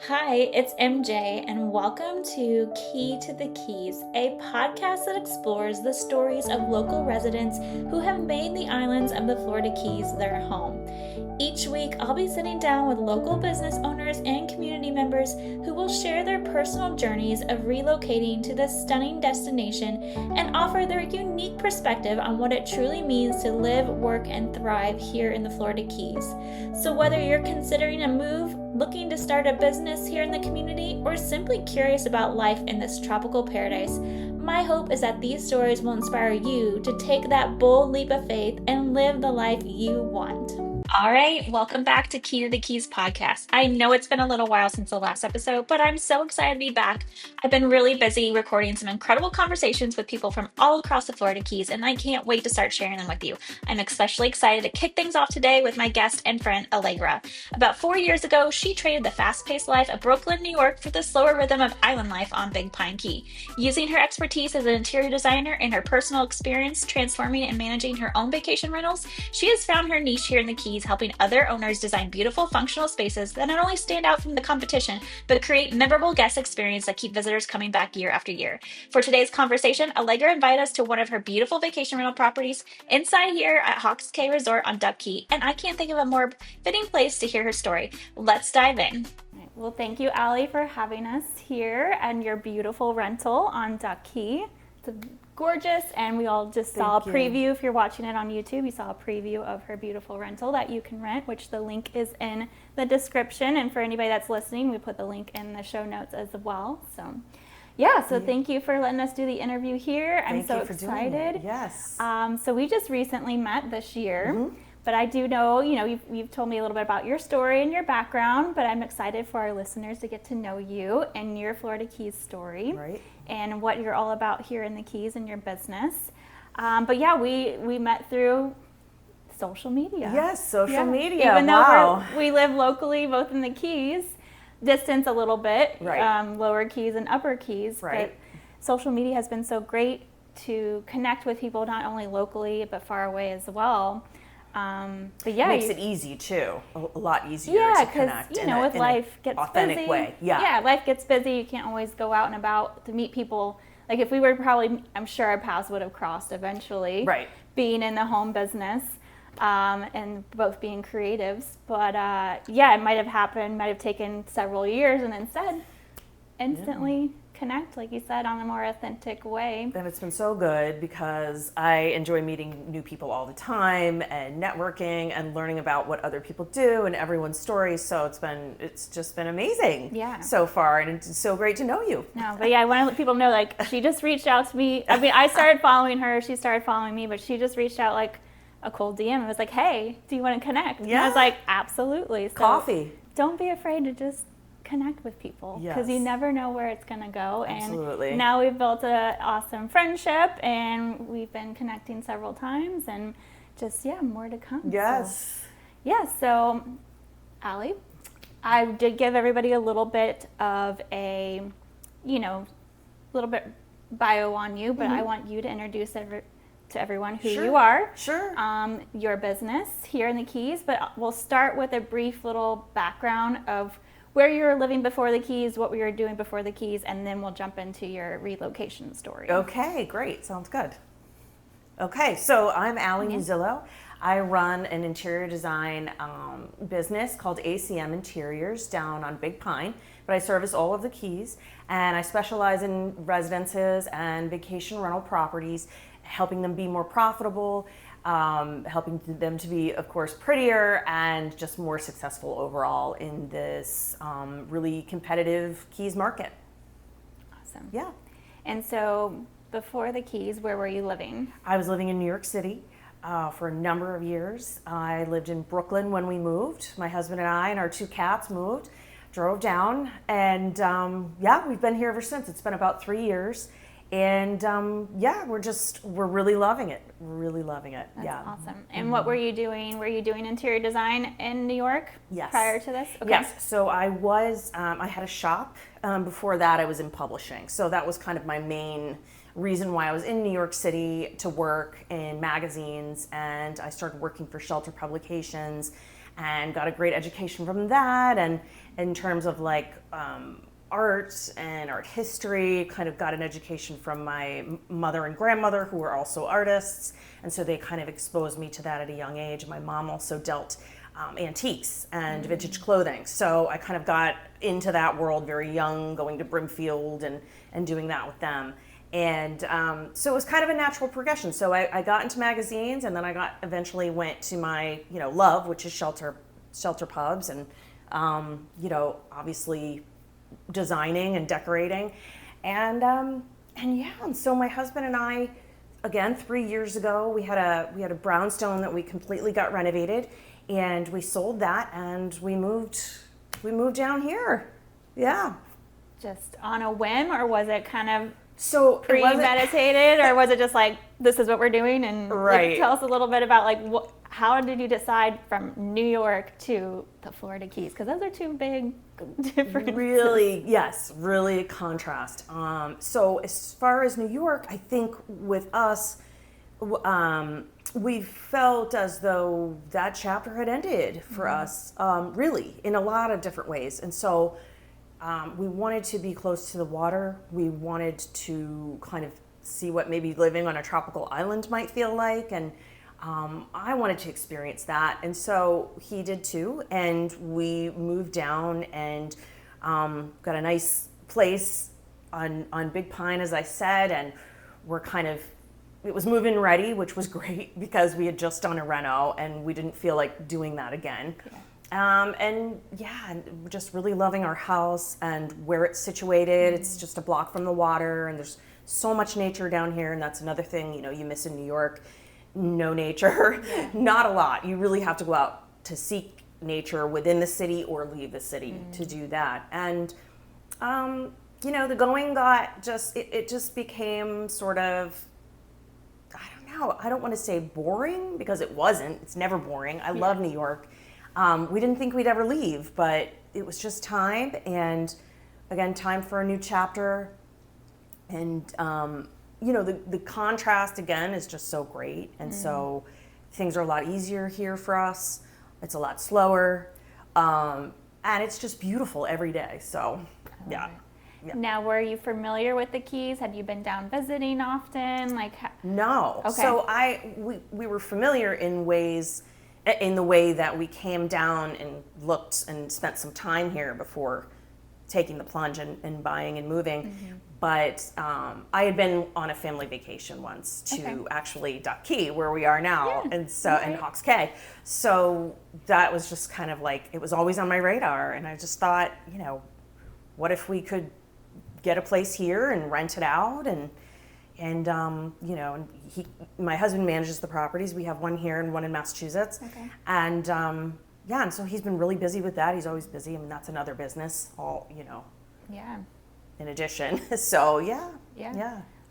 Hi, it's MJ, and welcome to Key to the Keys, a podcast that explores the stories of local residents who have made the islands of the Florida Keys their home. Each week, I'll be sitting down with local business owners and community members who will share their personal journeys of relocating to this stunning destination and offer their unique perspective on what it truly means to live, work, and thrive here in the Florida Keys. So, whether you're considering a move, looking to start a business here in the community, or simply curious about life in this tropical paradise, my hope is that these stories will inspire you to take that bold leap of faith and live the life you want. All right, welcome back to Key to the Keys podcast. I know it's been a little while since the last episode, but I'm so excited to be back. I've been really busy recording some incredible conversations with people from all across the Florida Keys, and I can't wait to start sharing them with you. I'm especially excited to kick things off today with my guest and friend, Allegra. About 4 years ago, she traded the fast-paced life of Brooklyn, New York for the slower rhythm of island life on Big Pine Key. Using her expertise as an interior designer and her personal experience transforming and managing her own vacation rentals, she has found her niche here in the Keys, helping other owners design beautiful, functional spaces that not only stand out from the competition, but create memorable guest experience that keep visitors coming back year after year. For today's conversation, Allegra invited us to one of her beautiful vacation rental properties inside here at Hawks Cay Resort on Duck Key, and I can't think of a more fitting place to hear her story. Let's dive in. Well, thank you, Allie, for having us here and your beautiful rental on Duck Key. It's gorgeous, and we all just saw a preview. If you're watching it on YouTube, you saw a preview of her beautiful rental that you can rent, which the link is in the description. And for anybody that's listening, we put the link in the show notes as well. So thank you for letting us do the interview here. I'm so excited. Yes. So we just recently met this year. But I do know, you've told me a little bit about your story and your background, but I'm excited for our listeners to get to know you and your Florida Keys story. Right. And what you're all about here in the Keys and your business. We met through social media. Yes, social media. Even though we live locally, both in the Keys, distance a little bit, right. Lower Keys and Upper Keys. Right. But social media has been so great to connect with people, not only locally, but far away as well. Makes it easy too, a lot easier to connect. With life gets authentic busy. Way. Life gets busy. You can't always go out and about to meet people. Like if we were I'm sure our paths would have crossed eventually. Right. Being in the home business, and both being creatives, but it might have happened. Might have taken several years, and instead, instantly. Connect, like you said, on a more authentic way. And it's been so good because I enjoy meeting new people all the time and networking and learning about what other people do and everyone's stories. So it's just been amazing so far, and it's so great to know you. No, but I want to let people know, like, she just reached out to me. I mean, I started following her, she started following me, but she just reached out like a cold DM and was like, hey, do you want to connect? And I was like, absolutely. So coffee. Don't be afraid to just connect with people, because you never know where it's going to go. Absolutely. And now we've built an awesome friendship, and we've been connecting several times, and just more to come. Yes. So Allie, I did give everybody a little bit of a little bit bio on you, but I want you to introduce to everyone who you are. Sure. Your business here in the Keys, but we'll start with a brief little background of where you were living before the Keys, what we were doing before the Keys, and then we'll jump into your relocation story. Okay, great. Sounds good. Okay, so I'm Allie Muzzillo. I run an interior design business called ACM Interiors down on Big Pine, but I service all of the Keys, and I specialize in residences and vacation rental properties, helping them be more profitable, helping them to be, of course, prettier and just more successful overall in this really competitive Keys market. Awesome. Yeah. And so before the Keys, where were you living? I was living in New York City for a number of years. I lived in Brooklyn when we moved. My husband and I and our 2 cats moved, drove down, and we've been here ever since. It's been about 3 years. And we're really loving it. That's awesome. And what were you doing? Were you doing interior design in New York prior to this? Okay. Yes. So I was, I had a shop. Before that, I was in publishing. So that was kind of my main reason why I was in New York City, to work in magazines. And I started working for Shelter Publications and got a great education from that. And in terms of like art and art history. Kind of got an education from my mother and grandmother, who were also artists, and so they kind of exposed me to that at a young age. My mom also dealt antiques and vintage clothing, so I kind of got into that world very young, going to Brimfield and doing that with them. And so it was kind of a natural progression. So I got into magazines, and then I eventually went to my love, which is shelter pubs, and obviously designing and decorating, and yeah. And so my husband and I, again, 3 years ago, we had a brownstone that we completely got renovated, and we sold that, and we moved down here. Yeah. Just on a whim, or was it kind of so premeditated, or was it just like, this is what we're doing? And right. Tell us a little bit about like how did you decide from New York to the Florida Keys? Because those are two big differences. Really, yes, really a contrast. So as far as New York, I think with us, we felt as though that chapter had ended for us, really, in a lot of different ways. And so we wanted to be close to the water. We wanted to kind of see what maybe living on a tropical island might feel like. And I wanted to experience that. And so he did too. And we moved down and got a nice place on Big Pine, as I said. And we're it was move-in ready, which was great because we had just done a reno and we didn't feel like doing that again. Yeah. And just really loving our house and where it's situated. It's just a block from the water, and there's so much nature down here, and that's another thing you miss in New York. No nature, not a lot. You really have to go out to seek nature within the city or leave the city to do that. And the going it just became sort of, I don't want to say boring, because it wasn't. It's never boring. I love New York. We didn't think we'd ever leave, but it was just time. And again, time for a new chapter. And, the contrast again is just so great. And so things are a lot easier here for us. It's a lot slower. And it's just beautiful every day. So, yeah. Yeah. Now, were you familiar with the Keys? Had you been down visiting often? No. Okay. So we were familiar in the way that we came down and looked and spent some time here before taking the plunge and buying and moving. But I had been on a family vacation once to actually Duck Key, where we are now, and and Hawks Cay. So that was just kind of like, it was always on my radar, and I just thought, what if we could get a place here and rent it out, and my husband manages the properties. We have one here and one in Massachusetts, and and so he's been really busy with that. He's always busy. I mean, that's another business, in addition. So yeah.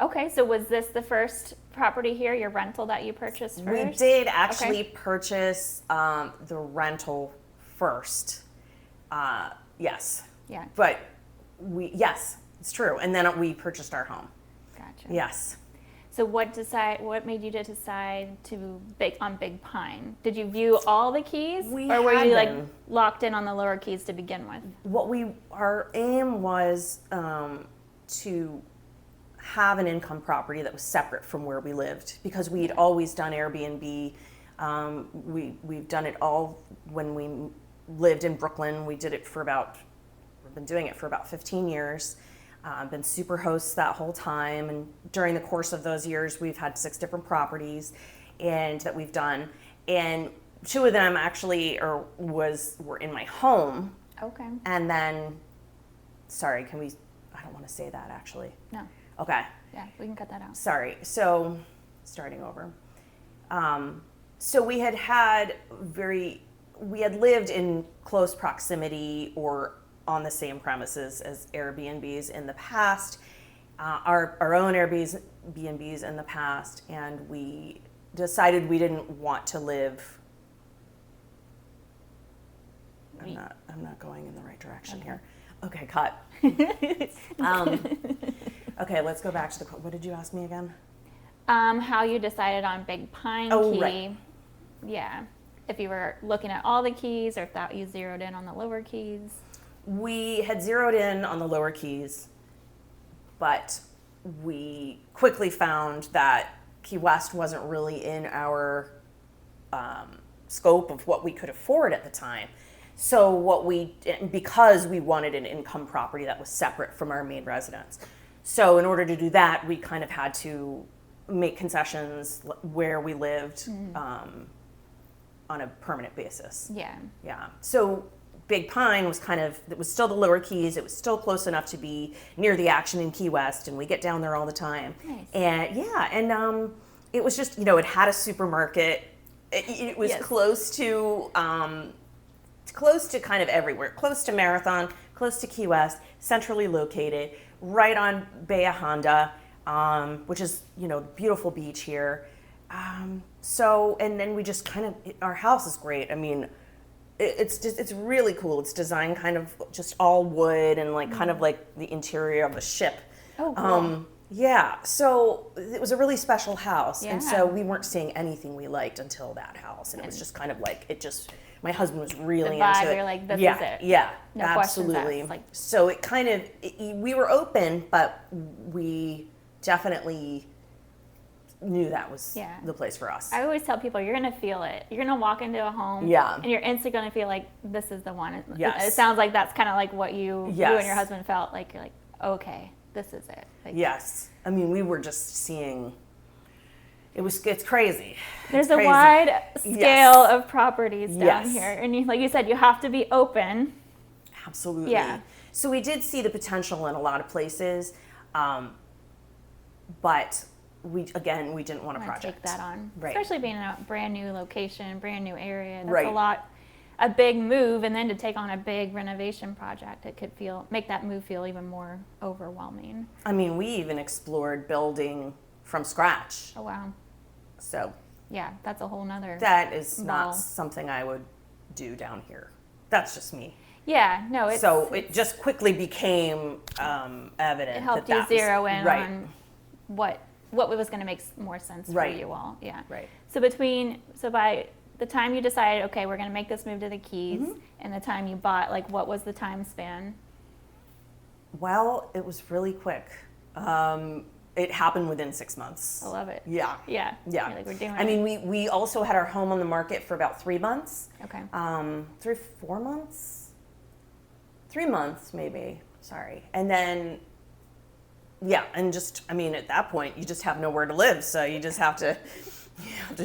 Okay, so was this the first property here, your rental, that you purchased first? We did actually purchase the rental first. Yes. Yeah. But it's true. And then we purchased our home. Gotcha. Yes. So what made you decide to on Big Pine? Did you view all the Keys, or were you locked in on the lower Keys to begin with? Our aim was to have an income property that was separate from where we lived, because we'd always done Airbnb. We've done it all when we lived in Brooklyn. We've been doing it for about 15 years. Been super hosts that whole time, and during the course of those years, we've had 6 different properties that we've done, and 2 of them actually were in my home. Okay. And then, sorry, I don't want to say that actually. No. Okay. Yeah, we can cut that out. Sorry. So, starting over. So we had lived in close proximity or on the same premises as Airbnbs in the past, our own Airbnbs in the past, and we decided we didn't want to live. I'm not going in the right direction here. Okay, cut. Okay, let's go back to what did you ask me again? How you decided on Big Pine Key. Right. Yeah. If you were looking at all the Keys, or if that you zeroed in on the lower Keys. We had zeroed in on the Lower Keys, but we quickly found that Key West wasn't really in our scope of what we could afford at the time. So because we wanted an income property that was separate from our main residence. So in order to do that, we kind of had to make concessions where we lived on a permanent basis. Yeah. Yeah. So Big Pine was it was still the Lower Keys. It was still close enough to be near the action in Key West, and we get down there all the time. Nice. And it was just, it had a supermarket. It was close to kind of everywhere. Close to Marathon, close to Key West, centrally located, right on Bay Honda, which is, beautiful beach here. And then we just our house is great. I mean, it's really cool. It's designed kind of just all wood and kind of like the interior of a ship. Oh, cool. Yeah, so it was a really special house. Yeah. And so we weren't seeing anything we liked until that house. And it was just kind of my husband was really the vibe, into it. you're like, this is it. Yeah, No absolutely. questions asked, So we were open, but we definitely knew that was the place for us. I always tell people, you're going to feel it. You're going to walk into a home, and you're instantly going to feel like, this is the one. Yes. It sounds like that's kind of like what you and your husband felt like. You're like, okay, this is it. Like, yes. I mean, we were just seeing, it's crazy. There's a wide scale of properties down here. And like you said, you have to be open. Absolutely. Yeah. So we did see the potential in a lot of places, but we didn't want to take that on. Right. Especially being in a brand new location, brand new area. That's a big move, and then to take on a big renovation project, it could make that move feel even more overwhelming. I mean, we even explored building from scratch. Oh, wow. So yeah, that's a whole nother that is not ball. something I would do down here. That's just me. Yeah, no, it just quickly became evident. It helped you zero in on what was going to make more sense for you all. Yeah. Right. So by the time you decided, okay, we're going to make this move to the Keys, and the time you bought, what was the time span? Well, it was really quick. It happened within 6 months. I love it. Yeah. Yeah. Yeah. You're like, we're doing I it. mean, we also had our home on the market for about 3 months. Okay. 3 or 4 months? 3 months, maybe. Sorry. And then, and at that point, you just have nowhere to live. So you just have to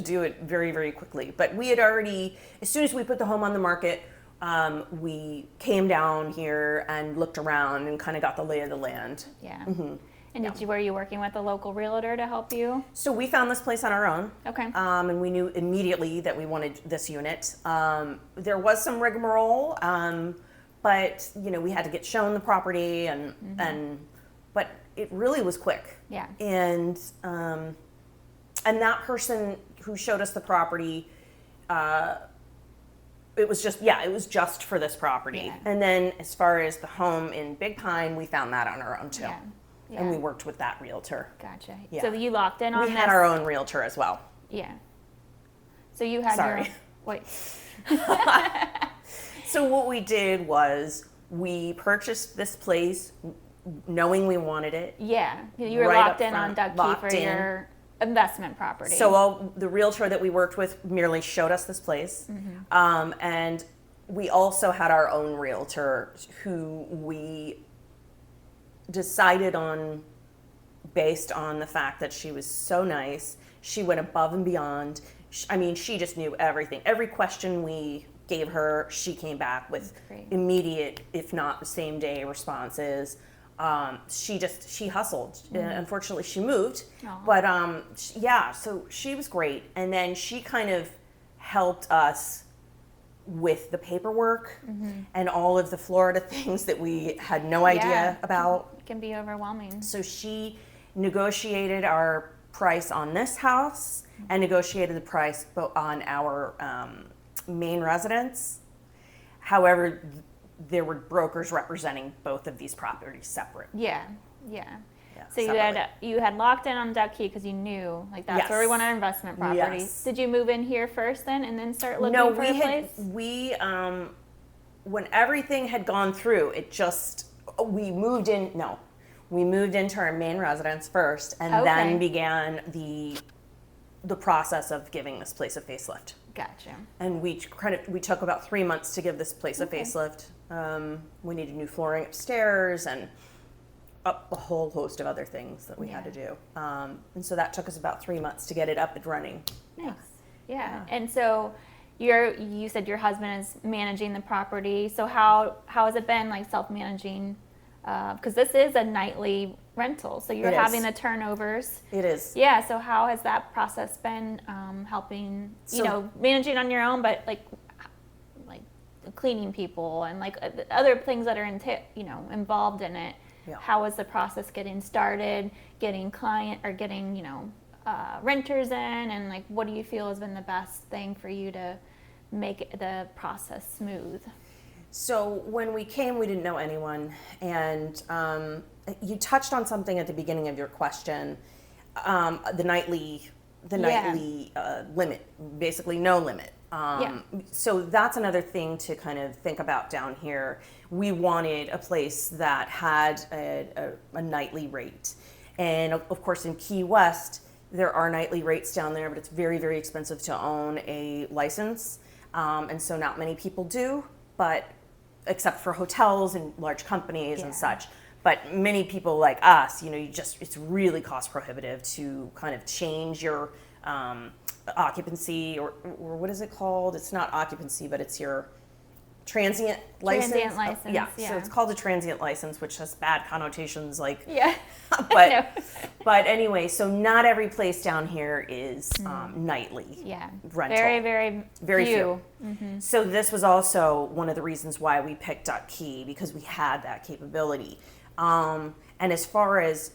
do it very, very quickly. But we had already, as soon as we put the home on the market, we came down here and looked around and kind of got the lay of the land. Yeah. Mm-hmm. And were you working with a local realtor to help you? So we found this place on our own. Okay. And we knew immediately that we wanted this unit. There was some rigmarole, but we had to get shown the property but it really was quick. Yeah. And that person who showed us the property, it was just for this property. Yeah. And then as far as the home in Big Pine, we found that on our own too. Yeah. Yeah. And we worked with that realtor. Gotcha. Yeah. So you locked in on We had our own realtor as well. Yeah. So you had Sorry. Wait. So what we did was we purchased this place knowing we wanted it. Yeah. You were Right locked up in on front, Duck Key for your investment property. So the realtor that we worked with merely showed us this place. And we also had our own realtor who we decided on based on the fact that she was so nice. She went above and beyond. She just knew everything. Every question we gave her, she came back with immediate, if not the same day responses. She hustled. Unfortunately, she moved. Aww. But so she was great. And then she kind of helped us with the paperwork and all of the Florida things that we had no idea about. It can be overwhelming. So she negotiated our price on this house and negotiated the price on our main residence. However, there were brokers representing both of these properties separate. Yeah. So you had locked in on Duck Key because you knew that's where we want our investment properties. Yes. Did you move in here first then and then start looking for a place? when everything had gone through, we moved into our main residence first, and then began the process of giving this place a facelift. Gotcha. And we took about 3 months to give this place a facelift. We needed new flooring upstairs and a whole host of other things that we had to do. And so that took us about 3 months to get it up and running. Nice. Yeah. And so you said your husband is managing the property. So how has it been, like, self-managing? Because this is a nightly rental, so you're having the turnovers. It is. Yeah. So how has that process been helping? Managing on your own, but like cleaning people and like other things that are involved in it. Yeah. How was the process getting started, getting renters in, and like what do you feel has been the best thing for you to make the process smooth? So when we came, we didn't know anyone, and you touched on something at the beginning of your question, the nightly limit, basically no limit. So that's another thing to kind of think about down here. We wanted a place that had a nightly rate, and of course in Key West there are nightly rates down there, but it's very, very expensive to own a license, and so not many people do, but except for hotels and large companies and such. But many people like us, it's really cost prohibitive to kind of change your occupancy or what is it called? It's not occupancy, but it's your transient license. Transient license. So it's called a transient license, which has bad connotations, like. Yeah. But anyway, so not every place down here is nightly rental. Very, very, very few. Mm-hmm. So this was also one of the reasons why we picked up Key, because we had that capability. And as far as,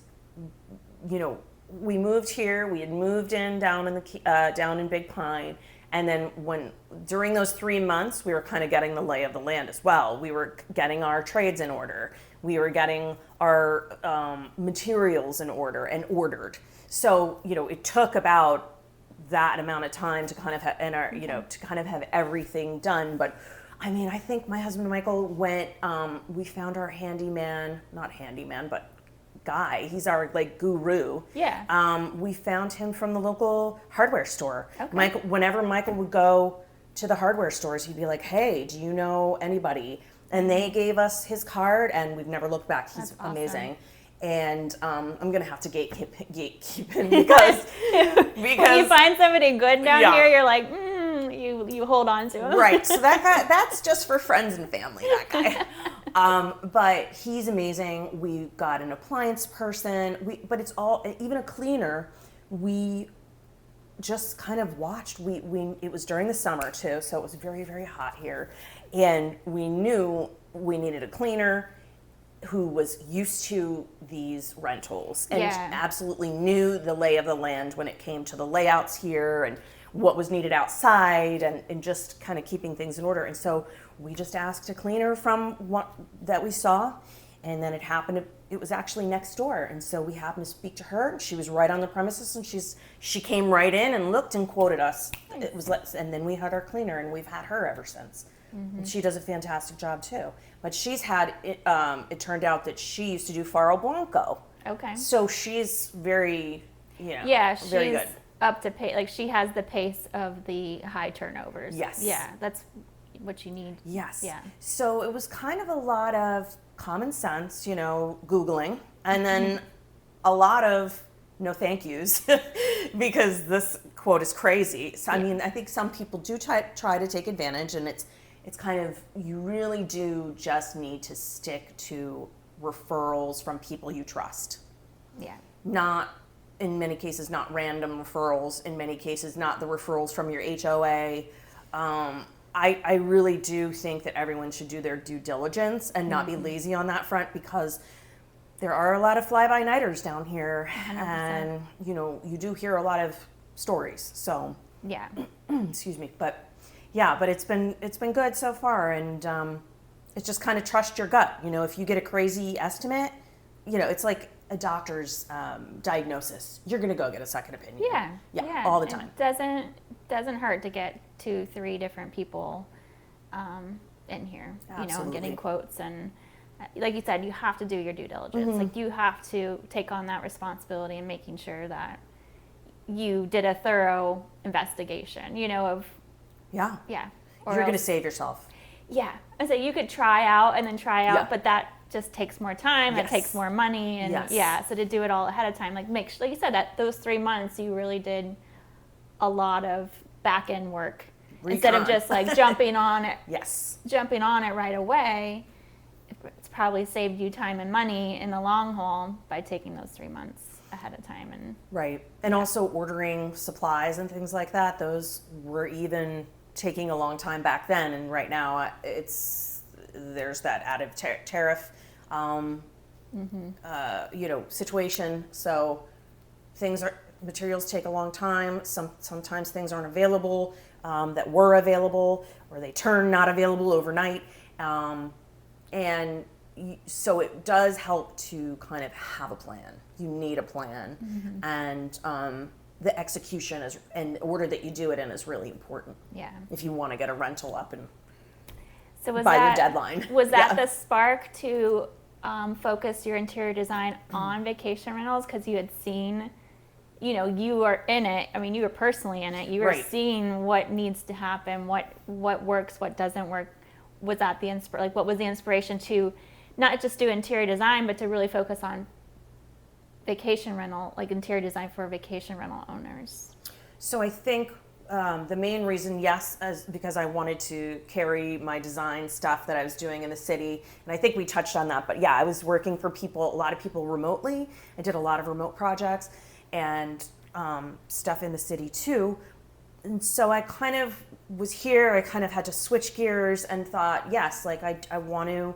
we moved here, we had moved in down in Big Pine. And then during those 3 months, we were kind of getting the lay of the land as well. We were getting our trades in order. We were getting our materials in order and ordered. So, it took about that amount of time to kind of have everything done. But I mean, I think my husband Michael went, we found our but guy. He's our guru. Yeah. We found him from the local hardware store. Okay. Whenever Michael would go to the hardware stores, he'd be like, "Hey, do you know anybody?" And they gave us his card, and we've never looked back. He's amazing. And I'm gonna have to gatekeep him because when you find somebody good down here, you're like, you hold on to him. Right. So that's just for friends and family. That guy. But he's amazing. We got an appliance person. But it's all, even a cleaner. We just kind of watched. It was during the summer too, so it was very, very hot here, and we knew we needed a cleaner who was used to these rentals and absolutely knew the lay of the land when it came to the layouts here and what was needed outside and just kind of keeping things in order. And so we just asked a cleaner from what that we saw, and then it was actually next door. And so we happened to speak to her. She was right on the premises, and she came right in and looked and quoted us. And then we had our cleaner, and we've had her ever since. Mm-hmm. And she does a fantastic job too. But she's had it turned out that she used to do Faro Blanco. Okay. So she's very, she's very good. Up to pace. Like, she has the pace of the high turnovers. Yes. Yeah, that's what you need. Yes. Yeah. So it was kind of a lot of common sense, Googling, and then a lot of no thank yous because this quote is crazy. So, I mean, I think some people do try to take advantage, and it's kind of, you really do just need to stick to referrals from people you trust. Yeah. Not, in many cases, not random referrals. In many cases, not the referrals from your HOA. I really do think that everyone should do their due diligence and not be lazy on that front, because there are a lot of fly-by-nighters down here, 100%. and you do hear a lot of stories. So yeah, excuse me, but it's been good so far, and it's just kind of trust your gut. If you get a crazy estimate, it's like a doctor's diagnosis. You're gonna go get a second opinion. Yeah, all the time. It doesn't hurt to get 2-3 different people in here, Absolutely. and getting quotes. And like you said, you have to do your due diligence. Like you have to take on that responsibility and making sure that you did a thorough investigation, of Yeah. Or You're going to save yourself. Yeah. I say you could try out, Yeah. but that just takes more time. Yes. It takes more money. And Yes. so to do it all ahead of time, like you said, that those 3 months, you really did a lot of back end work. Instead of just like jumping on it right away. It's probably saved you time and money in the long haul by taking those 3 months ahead of time. And right. And also ordering supplies and things like that. Those were even taking a long time back then, and right now there's that added tariff situation. So materials take a long time. Sometimes things aren't available that were available, or they turn not available overnight. So it does help to kind of have a plan. You need a plan, and the execution and order that you do it in is really important. Yeah. If you want to get a rental up and your deadline. Was that the spark to focus your interior design on vacation rentals? Because you had seen, you were in it. I mean, you were personally in it. You were seeing what needs to happen, what works, what doesn't work. Was that what was the inspiration to not just do interior design, but to really focus on vacation rental, like interior design for vacation rental owners? So I think the main reason, is because I wanted to carry my design stuff that I was doing in the city. And I think we touched on that, but yeah, I was working for a lot of people remotely. I did a lot of remote projects and stuff in the city too. And so I kind of was here, I kind of had to switch gears and thought, yes, like I want to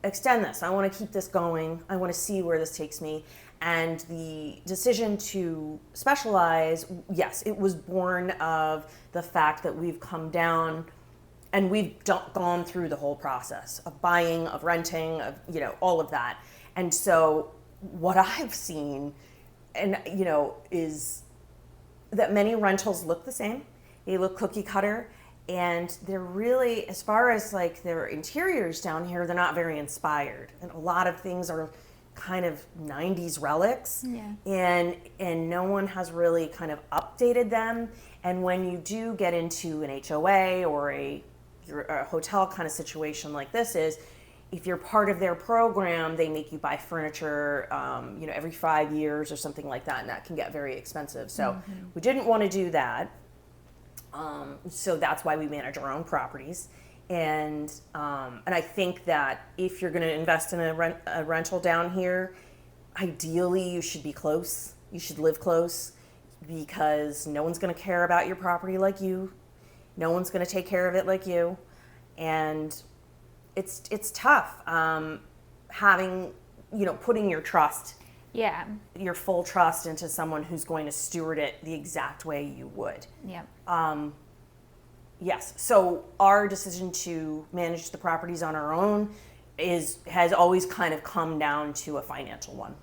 extend this. I want to keep this going. I want to see where this takes me. And the decision to specialize, yes, it was born of the fact that we've come down and we've gone through the whole process of buying, of renting, of, all of that. And so what I've seen is that many rentals look the same. They look cookie cutter, and they're really, as far as like their interiors down here, they're not very inspired. And a lot of things are kind of 90s relics. Yeah. And no one has really kind of updated them. And when you do get into an HOA or a hotel kind of situation like this is, if you're part of their program, they make you buy furniture, every 5 years or something like that, and that can get very expensive. So we didn't want to do that. So that's why we manage our own properties. And I think that if you're going to invest in a rental down here, ideally you should be close. You should live close, because no one's going to care about your property like you. No one's going to take care of it like you. And it's tough having, putting your trust, your full trust into someone who's going to steward it the exact way you would. Yeah. Yes. So our decision to manage the properties on our own has always kind of come down to a financial one.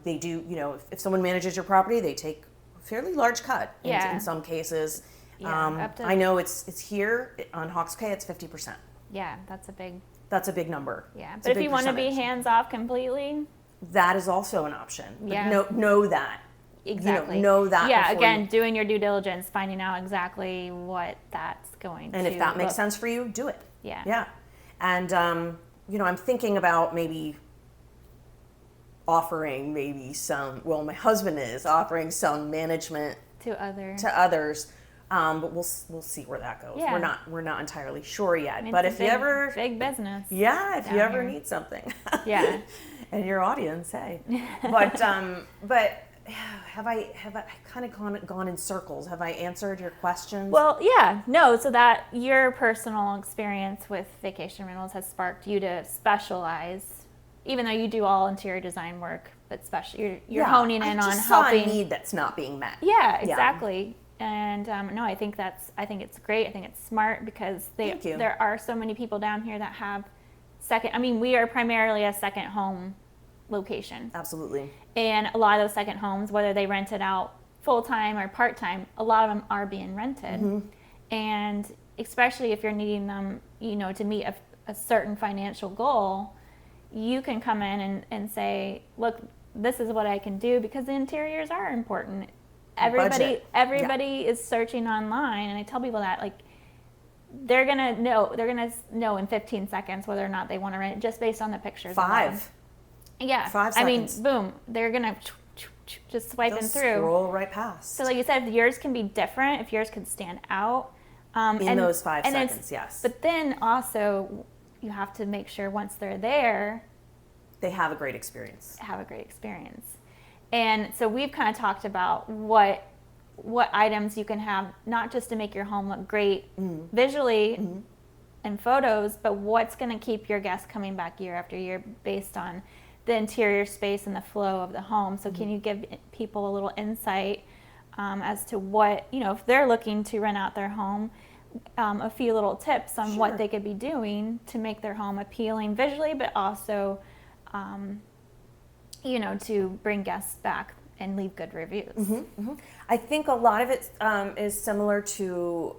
They do, if someone manages your property, they take a fairly large cut in some cases. I know it's here on Hawks Bay, it's 50%. Yeah, that's a big number. Yeah, but if you want to be hands off completely, that is also an option. But yeah. Know that. Exactly. Know that. Yeah, again, doing your due diligence, finding out exactly what that's going to. And if that makes sense for you, do it. Yeah. Yeah. And I'm thinking about maybe offering my husband is offering some management to others. But we'll see where that goes. Yeah. We're not entirely sure yet. I mean, but if you ever big business. Yeah, if you ever here. need something. Yeah. And your audience, hey. But have I kind of gone in circles? Have I answered your questions? Well, yeah. No, so that your personal experience with vacation rentals has sparked you to specialize, even though you do all interior design work, but you're honing in on helping. I need that's not being met. Yeah, exactly. Yeah. And no, I think it's great. I think it's smart, because there are so many people down here that have we are primarily a second home location. Absolutely. And a lot of those second homes, whether they rent it out full-time or part-time, a lot of them are being rented. And especially if you're needing them, to meet a certain financial goal, you can come in and say, look, this is what I can do, because the interiors are important. Everybody is searching online, and I tell people that, like, they're gonna know in 15 seconds whether or not they want to rent it just based on the pictures. 5. Yeah. 5 seconds. Boom, they're gonna just swiping They'll through. Scroll right past. So like you said, if yours can be different, if yours can stand out. In those 5 seconds, yes. But then also, you have to make sure once they're there, they have a great experience. And so we've kind of talked about what items you can have, not just to make your home look great visually in photos, but what's going to keep your guests coming back year after year based on the interior space and the flow of the home. So can you give people a little insight as to what, if they're looking to rent out their home, a few little tips on what they could be doing to make their home appealing visually, but also, to bring guests back and leave good reviews. I think a lot of it is similar to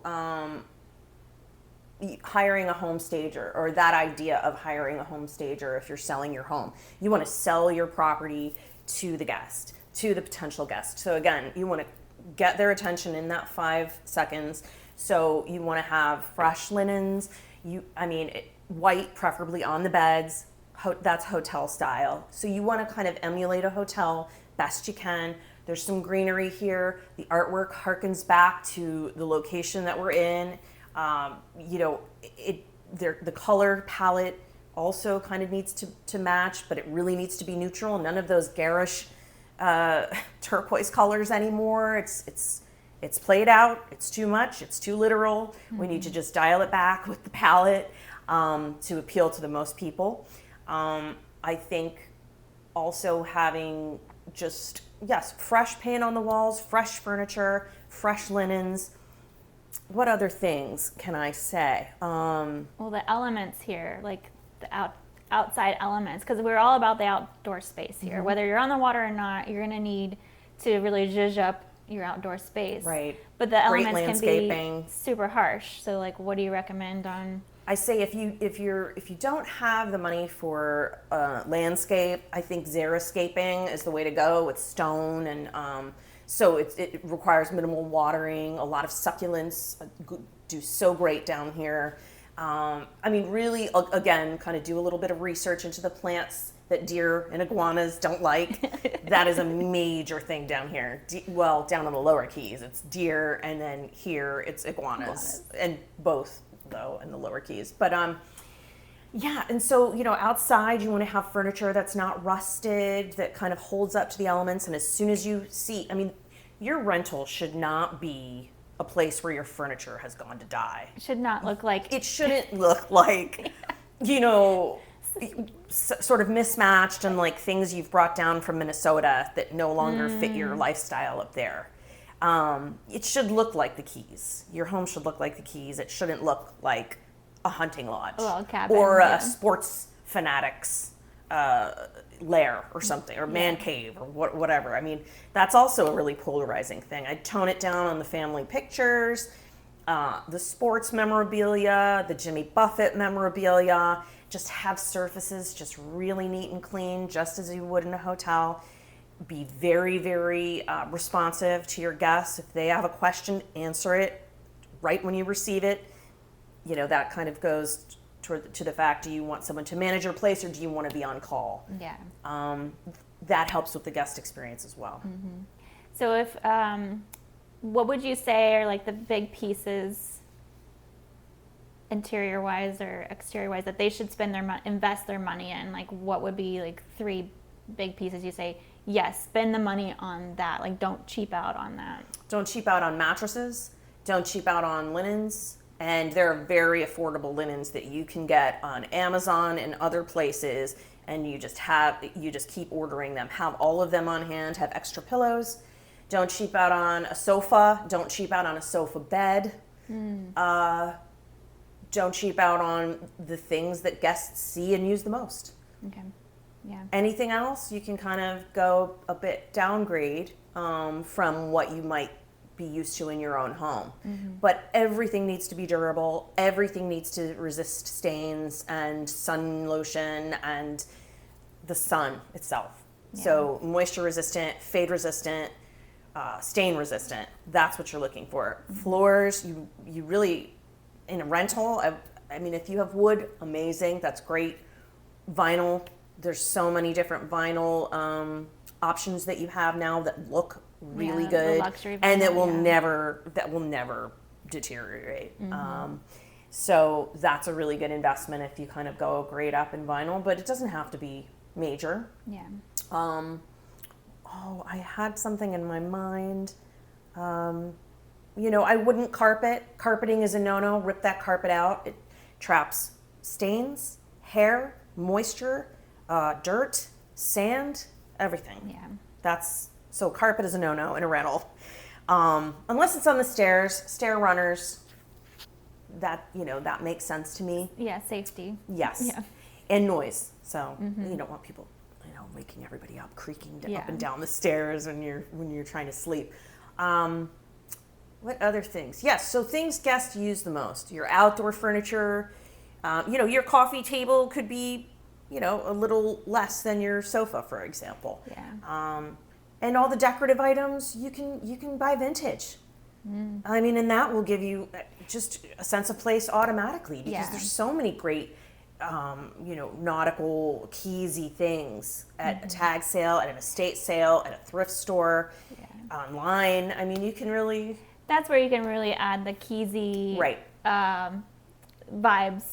hiring a home stager, or that idea of hiring a home stager. If you're selling your home, you want to sell your property to the guest, to the potential guest. So again, you want to get their attention in that 5 seconds. So you want to have fresh linens, white, preferably on the beds. That's hotel style. So you want to kind of emulate a hotel best you can. There's some greenery here. The artwork harkens back to the location that we're in. The color palette also kind of needs to match, but it really needs to be neutral. None of those garish turquoise colors anymore. It's played out. It's too much. It's too literal. We need to just dial it back with the palette to appeal to the most people. I think also having fresh paint on the walls, fresh furniture, fresh linens. What other things can I say? Well, the elements here, like the outside elements, because we're all about the outdoor space here. Whether you're on the water or not, you're going to need to really zhuzh up your outdoor space. Right. But the elements can be super harsh. So, like, what do you recommend on? I say if you don't have the money for landscape, I think xeriscaping is the way to go with stone, and so it requires minimal watering. A lot of succulents do so great down here. Really, again, kind of do a little bit of research into the plants that deer and iguanas don't like. That is a major thing down here. Down on the lower Keys, it's deer, and then here it's iguanas. And both, though, in the lower Keys. But and so, outside you want to have furniture that's not rusted, that kind of holds up to the elements. And as soon as you see, your rental should not be a place where your furniture has gone to die. It should not look like... It shouldn't look like, sort of mismatched and like things you've brought down from Minnesota that no longer fit your lifestyle up there. It should look like the Keys. Your home should look like the Keys. It shouldn't look like a hunting lodge or a sports fanatics lair or something, or man cave or whatever. That's also a really polarizing thing. I'd tone it down on the family pictures, the sports memorabilia, the Jimmy Buffett memorabilia. Just have surfaces just really neat and clean, just as you would in a hotel. Be very, very responsive to your guests. If they have a question, answer it right when you receive it. That kind of goes to the fact, do you want someone to manage your place, or do you want to be on call? Yeah. That helps with the guest experience as well. So if, what would you say are like the big pieces, interior wise or exterior wise, that they should invest their money in? Like, what would be like 3 big pieces you say, yes, spend the money on that? Like, don't cheap out on that. Don't cheap out on mattresses. Don't cheap out on linens. And there are very affordable linens that you can get on Amazon and other places, and you just keep ordering them. Have all of them on hand. Have extra pillows. Don't cheap out on a sofa. Don't cheap out on a sofa bed. Don't cheap out on the things that guests see and use the most. Okay. Yeah. Anything else, you can kind of go a bit downgrade from what you might be used to in your own home. But everything needs to be durable. Everything needs to resist stains and sun lotion and the sun itself. So moisture resistant, fade resistant, stain resistant. That's what you're looking for. Floors, you really, in a rental, I mean, if you have wood, amazing, that's great. Vinyl, there's so many different vinyl options that you have now that look really good, and that will never deteriorate. So that's a really good investment if you kind of go grade up in vinyl, but it doesn't have to be major. I had something in my mind. I wouldn't carpet. Carpeting is a no-no. Rip that carpet out. It traps stains, hair, moisture, dirt, sand, everything. So carpet is a no-no in a rental. Unless it's on the stairs, stair runners, that makes sense to me. Safety. Yes. And noise. So you don't want people, waking everybody up, creaking up and down the stairs when you're trying to sleep. What other things? Yes, so things guests use the most. Your outdoor furniture, your coffee table could be, a little less than your sofa, for example. And all the decorative items, you can buy vintage. I mean, and that will give you just a sense of place automatically, because there's so many great, nautical keysy things at a tag sale, at an estate sale, at a thrift store, online. I mean, you can really... That's where you can really add the keysy vibes,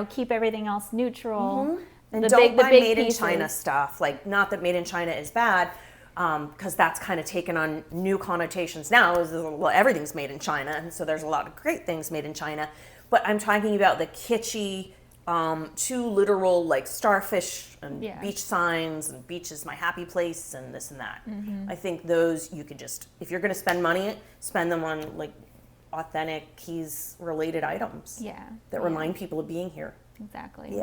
keep everything else neutral. And don't buy made in China stuff. Like, not that made in China is bad, because that's kind of taken on new connotations now. Everything's made in China, and so there's a lot of great things made in China. But I'm talking about the kitschy, too literal, like starfish and beach signs and beach is my happy place and this and that. I think those you could just, if you're going to spend money, spend them on like authentic Keys related items that remind people of being here. Exactly.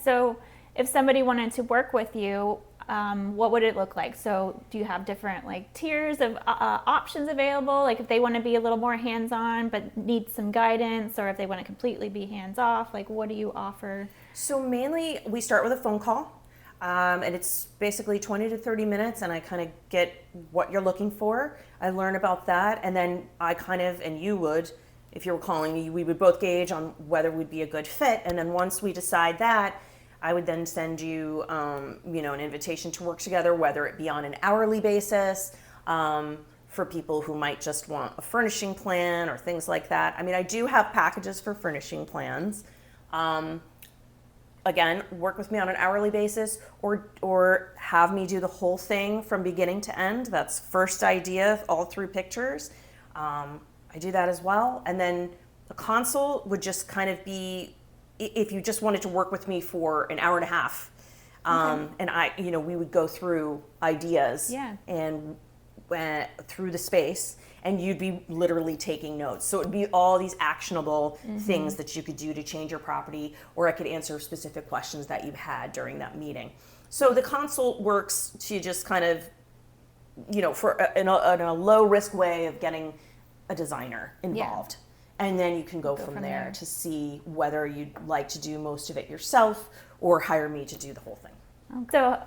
So if somebody wanted to work with you, what would it look like? So do you have different like tiers of options available? Like if they want to be a little more hands-on but need some guidance, or if they want to completely be hands-off, like what do you offer? So mainly we start with a phone call, and it's basically 20 to 30 minutes, and I kind of get what you're looking for. I learn about that, and then I kind of, and you would, if you were calling me, we would both gauge on whether we'd be a good fit, and then once we decide that, I would then send you, an invitation to work together, whether it be on an hourly basis, for people who might just want a furnishing plan or things like that. I mean, I do have packages for furnishing plans. Again, work with me on an hourly basis, or have me do the whole thing from beginning to end. That's first idea all through pictures. I do that as well. And then the consult would just kind of be, if you just wanted to work with me for an hour and a half, and we would go through ideas and through the space, and you'd be literally taking notes. So it'd be all these actionable things that you could do to change your property, or I could answer specific questions that you've had during that meeting. So the consult works to just kind of, in a low risk way of getting a designer involved. And then you can go from there to see whether you'd like to do most of it yourself or hire me to do the whole thing. So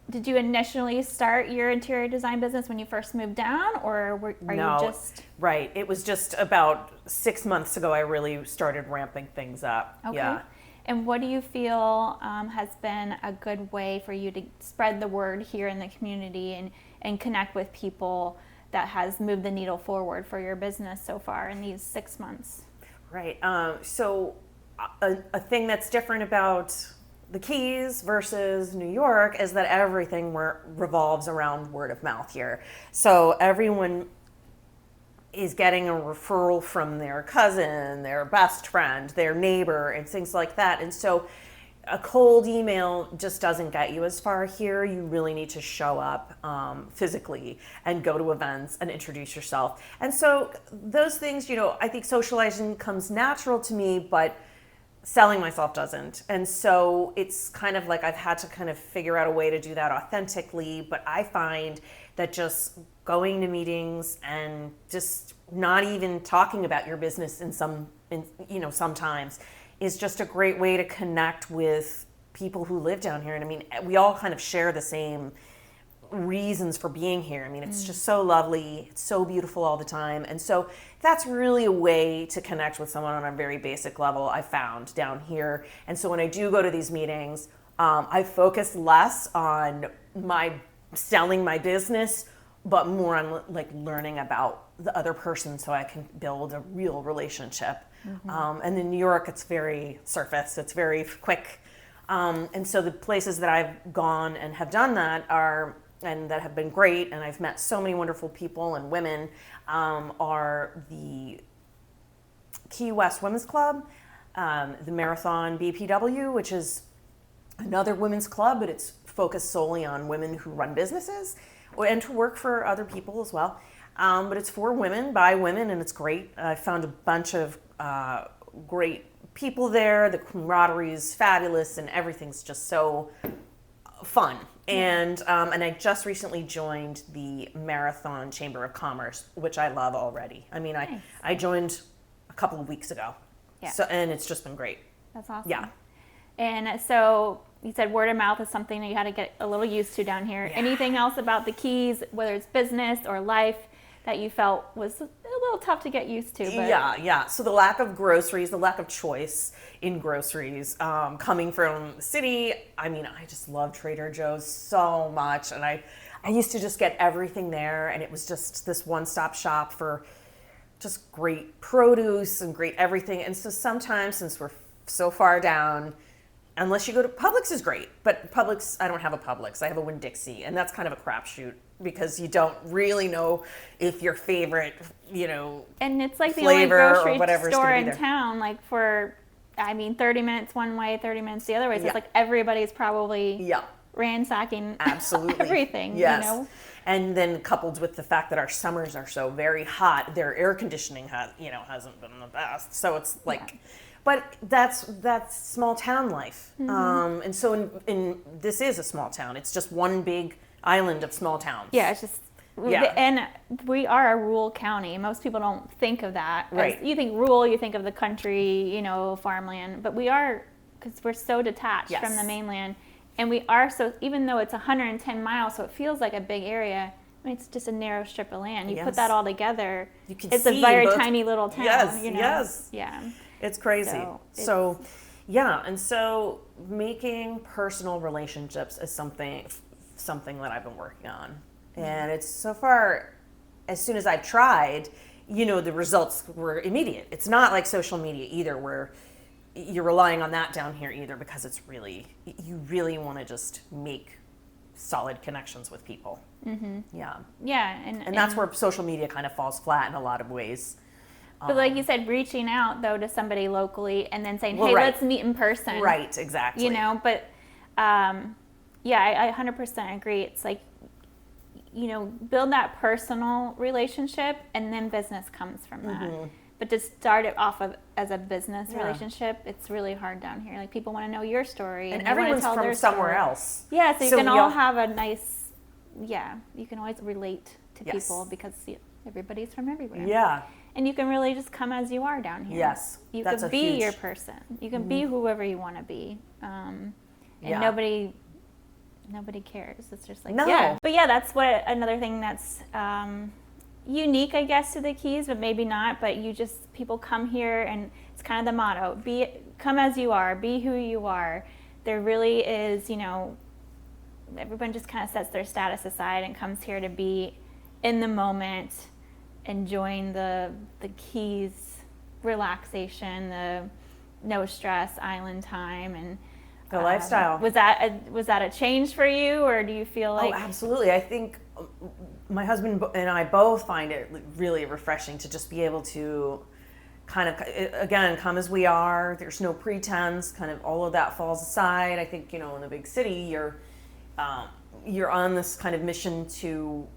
did you initially start your interior design business when you first moved down, or are you just... Right. It was just about 6 months ago I really started ramping things up. Okay. Yeah. And what do you feel has been a good way for you to spread the word here in the community and connect with people that has moved the needle forward for your business so far in these 6 months? Right. So a thing that's different about the Keys versus New York is that everything revolves around word of mouth here. So everyone is getting a referral from their cousin, their best friend, their neighbor, and things like that. And so a cold email just doesn't get you as far here. You really need to show up physically and go to events and introduce yourself. And so those things, I think socializing comes natural to me, but selling myself doesn't. And so it's kind of like I've had to kind of figure out a way to do that authentically. But I find that just going to meetings and just not even talking about your business sometimes is just a great way to connect with people who live down here. And I mean, we all kind of share the same reasons for being here. I mean, it's just so lovely. It's so beautiful all the time. And so that's really a way to connect with someone on a very basic level, I found down here. And so when I do go to these meetings, I focus less on selling my business, but more on like learning about the other person so I can build a real relationship. And in New York, it's very surface, it's very quick. And so the places that I've gone and have done that that have been great, and I've met so many wonderful people and women, are the Key West Women's Club, the Marathon BPW, which is another women's club, but it's focused solely on women who run businesses and to work for other people as well. But it's for women, by women, and it's great. I found a bunch of great people there. The camaraderie is fabulous, and everything's just so fun. And I just recently joined the Marathon Chamber of Commerce, which I love already. I mean, nice. I joined a couple of weeks ago. Yeah. And it's just been great. That's awesome. Yeah. And so you said word of mouth is something that you had to get a little used to down here. Yeah. Anything else about the Keys, whether it's business or life, that you felt was a little tough to get used to? But... Yeah. So the lack of groceries, the lack of choice in groceries, coming from the city. I mean, I just love Trader Joe's so much. And I used to just get everything there. And it was just this one-stop shop for just great produce and great everything. And so sometimes, since we're so far down, unless you go to Publix is great, but Publix, I don't have a Publix. I have a Winn-Dixie, and that's kind of a crapshoot because you don't really know if your favorite, and it's like the only grocery store in there. Town, like for, 30 minutes one way, 30 minutes the other way. So it's like everybody's probably ransacking absolutely everything. Yes. And then coupled with the fact that our summers are so very hot, their air conditioning hasn't been the best. So it's like. Yeah. But that's small town life. Mm-hmm. And so this is a small town. It's just one big island of small towns. Yeah, it's just, and we are a rural county. Most people don't think of that. Right. You think rural, you think of the country, farmland. But we are, because we're so detached from the mainland. And we are so, even though it's 110 miles, so it feels like a big area, it's just a narrow strip of land. You put that all together, it's a very tiny little town. Yes. Yeah. It's crazy. So and so making personal relationships is something that I've been working on. And it's so far, as soon as I tried, the results were immediate. It's not like social media either, where you're relying on that down here either, because you really want to just make solid connections with people. Mm-hmm. Yeah. Yeah. And that's where social media kind of falls flat in a lot of ways. But like you said, reaching out, though, to somebody locally and then saying, hey, let's meet in person. Right, exactly. But I 100% agree. It's like, build that personal relationship and then business comes from that. Mm-hmm. But to start it off as a business relationship, it's really hard down here. Like, people want to know your story. And everyone's from somewhere else. Yeah, so you can all have a nice, you can always relate to people because everybody's from everywhere. Yeah. And you can really just come as you are down here. Yes. You can be your person. You can be whoever you want to be. And nobody cares. It's just like, But that's another thing that's unique, I guess, to the Keys, but maybe not. But people come here, and it's kind of the motto: come as you are, be who you are. There really is, everyone just kind of sets their status aside and comes here to be in the moment, enjoying the Keys relaxation, the no stress island time, and the lifestyle. Was that a change for you, or do you feel like? Oh, absolutely. I think my husband and I both find it really refreshing to just be able to kind of, again, come as we are. There's no pretense. Kind of all of that falls aside. I think in a big city, you're on this kind of mission to,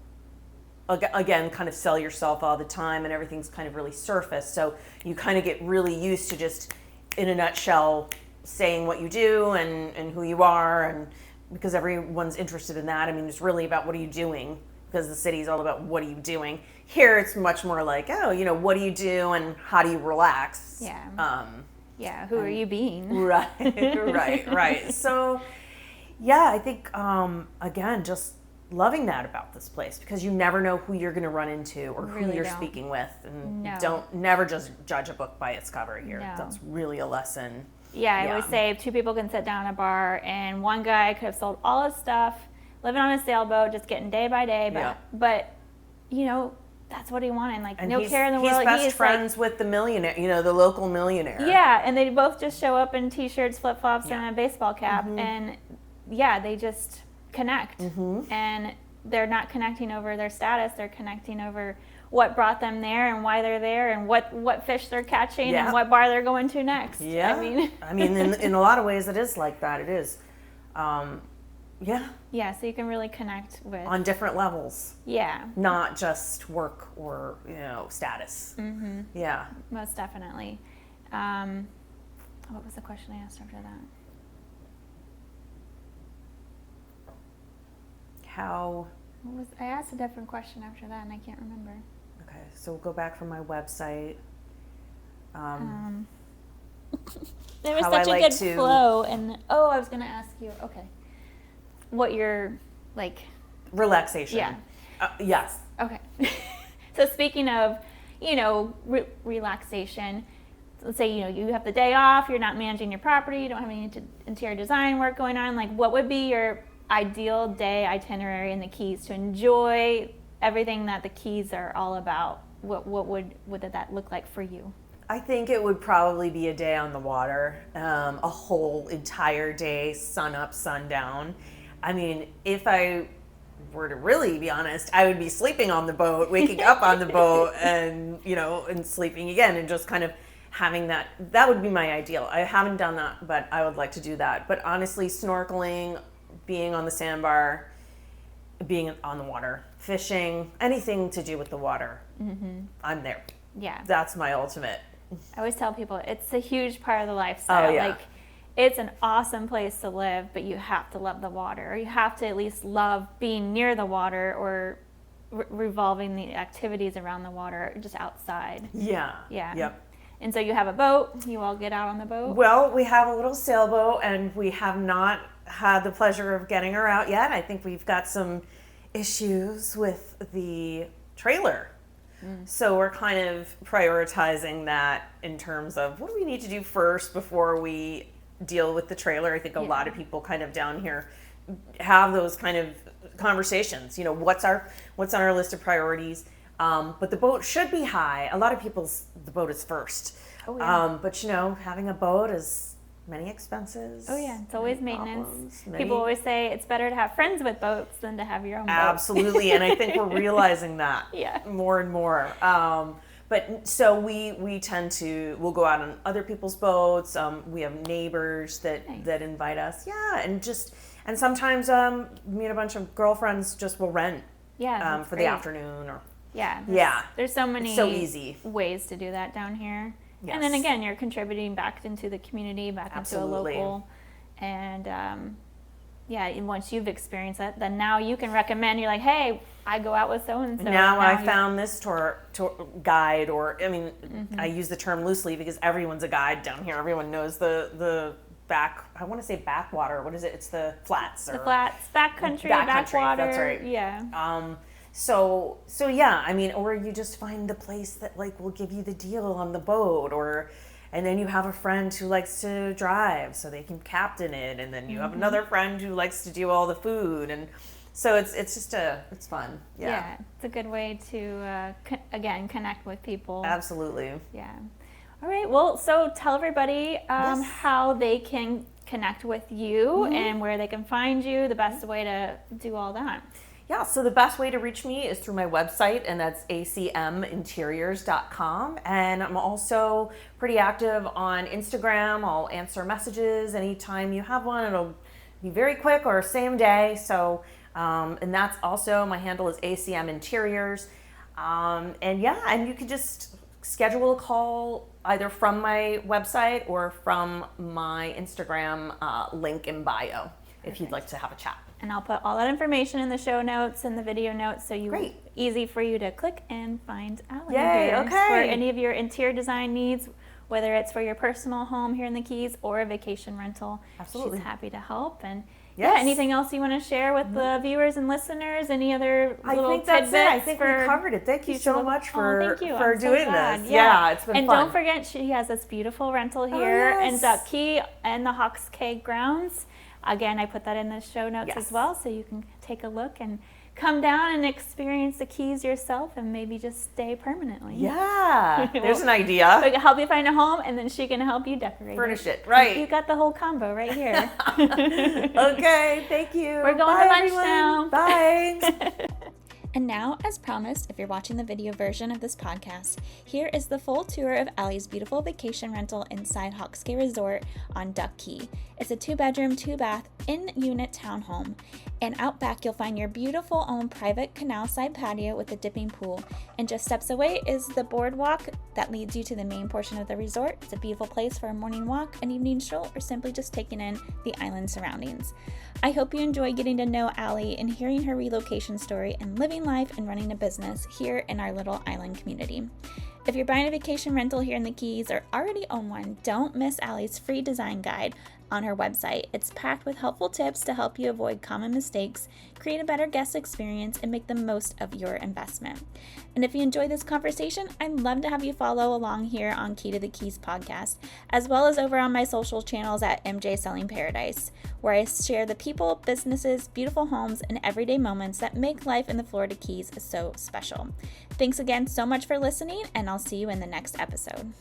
again, kind of sell yourself all the time, and everything's kind of really surface. So you kind of get really used to just, in a nutshell, saying what you do and who you are, and because everyone's interested in that. I mean, it's really about what are you doing, because the city's all about what are you doing. Here it's much more like, oh, you know, what do you do and how do you relax? Yeah. Who are you being? Right. So, yeah, I think, again, just loving that about this place, because you never know who you're going to run into or who you're speaking with, and never just judge a book by its cover here. That's really a lesson. I always say 2 people can sit down at a bar, and one guy could have sold all his stuff, living on a sailboat, just getting day by day, but you know, that's what he wanted. Like, and no care in the world. He's best friends with the millionaire, you know, the local millionaire. Yeah, and they both just show up in t-shirts, flip-flops, and a baseball cap, and they just connect. And they're not connecting over their status, they're connecting over what brought them there and why they're there and what fish they're catching and what bar they're going to next. I mean in a lot of ways it is like that. It is. So you can really connect with on different levels. Not just work or, you know, status. Most definitely. What was the question I asked after that? I asked a different question after that and I can't remember. Okay, so we'll go back from my website. There was such a good flow, and I was going to ask you, what your, like... Relaxation. Yes. Okay. So speaking of, you know, relaxation, let's say, you know, you have the day off, you're not managing your property, you don't have any interior design work going on, like, what would be your ideal day itinerary in the Keys to enjoy everything that the Keys are all about? What would that look like for you? I think it would probably be a day on the water, a whole entire day, sun up, sun down. I mean, if I were to really be honest, I would be sleeping on the boat, waking up on the boat, and, you know, and sleeping again, and just kind of having that would be my ideal. I haven't done that, but I would like to do that. But honestly, snorkeling, being on the sandbar, being on the water, fishing, anything to do with the water, I'm there. That's my ultimate. I always tell people it's a huge part of the lifestyle. Like, it's an awesome place to live, but you have to love the water, or you have to at least love being near the water, or revolving the activities around the water just outside. And so you have a boat, you all get out on the boat? Well, we have a little sailboat, and we have not had the pleasure of getting her out yet. I think we've got some issues with the trailer. So we're kind of prioritizing that in terms of what do we need to do first before we deal with the trailer. I think a lot of people kind of down here have those kind of conversations. You know, what's on our list of priorities? But the boat should be high. A lot of the boat is first. But you know, having a boat is many expenses. It's always maintenance. People always say it's better to have friends with boats than to have your own boat. Absolutely, and I think we're realizing that more and more. But so we'll go out on other people's boats. We have neighbors that invite us. And sometimes me and a bunch of girlfriends just will rent for the afternoon or there's so many easy ways to do that down here. And then again, you're contributing back into the community, back into a local, and and once you've experienced that, then now you can recommend. You're like, hey, I go out with so and so. Now I found this tour guide, or I mean, I use the term loosely because everyone's a guide down here. Everyone knows the back. I want to say backwater. What is it? It's the flats. Backcountry, backwater. That's right. Yeah. So I mean, or you just find the place that like will give you the deal on the boat, and then you have a friend who likes to drive, so they can captain it, and then you have another friend who likes to do all the food, and so it's fun. Yeah, it's a good way to again connect with people. Absolutely. Yeah. All right. Well, so tell everybody how they can connect with you and where they can find you. The best way to do all that. Yeah, so the best way to reach me is through my website, and that's acminteriors.com. And I'm also pretty active on Instagram. I'll answer messages anytime you have one. It'll be very quick or same day. So, and that's also, my handle is ACM Interiors. And you can just schedule a call either from my website or from my Instagram link in bio. if you'd like to have a chat. And I'll put all that information in the show notes and the video notes, so easy for you to click and find Allie. Yay, here. okay. For any of your interior design needs, whether it's for your personal home here in the Keys or a vacation rental. Absolutely. She's happy to help. And yes. Anything else you want to share with the viewers and listeners? Any other little tidbits? That's it. I think we covered it. Thank you so much for doing this. Yeah, it's been fun. And don't forget, she has this beautiful rental here in Duck Key and the Hawks Cay grounds. Again, I put that in the show notes as well, so you can take a look and come down and experience the Keys yourself and maybe just stay permanently. Yeah, there's an idea. We can help you find a home, and then she can help you decorate Furnish it, right. You got the whole combo right here. Okay, thank you. We're going to lunch now. Bye. And now, as promised, if you're watching the video version of this podcast, here is the full tour of Allie's beautiful vacation rental inside Hawks Cay Resort on Duck Key. It's a 2-bedroom, 2-bath, in-unit townhome. And out back, you'll find your beautiful own private canal side patio with a dipping pool. And just steps away is the boardwalk that leads you to the main portion of the resort. It's a beautiful place for a morning walk, an evening stroll, or simply just taking in the island surroundings. I hope you enjoy getting to know Allie and hearing her relocation story and living life and running a business here in our little island community. If you're buying a vacation rental here in the Keys or already own one, don't miss Allie's free design guide on her website. It's packed with helpful tips to help you avoid common mistakes, create a better guest experience, and make the most of your investment. And if you enjoyed this conversation, I'd love to have you follow along here on Key to the Keys podcast, as well as over on my social channels at MJ Selling Paradise, where I share the people, businesses, beautiful homes, and everyday moments that make life in the Florida Keys so special. Thanks again so much for listening, and I'll see you in the next episode.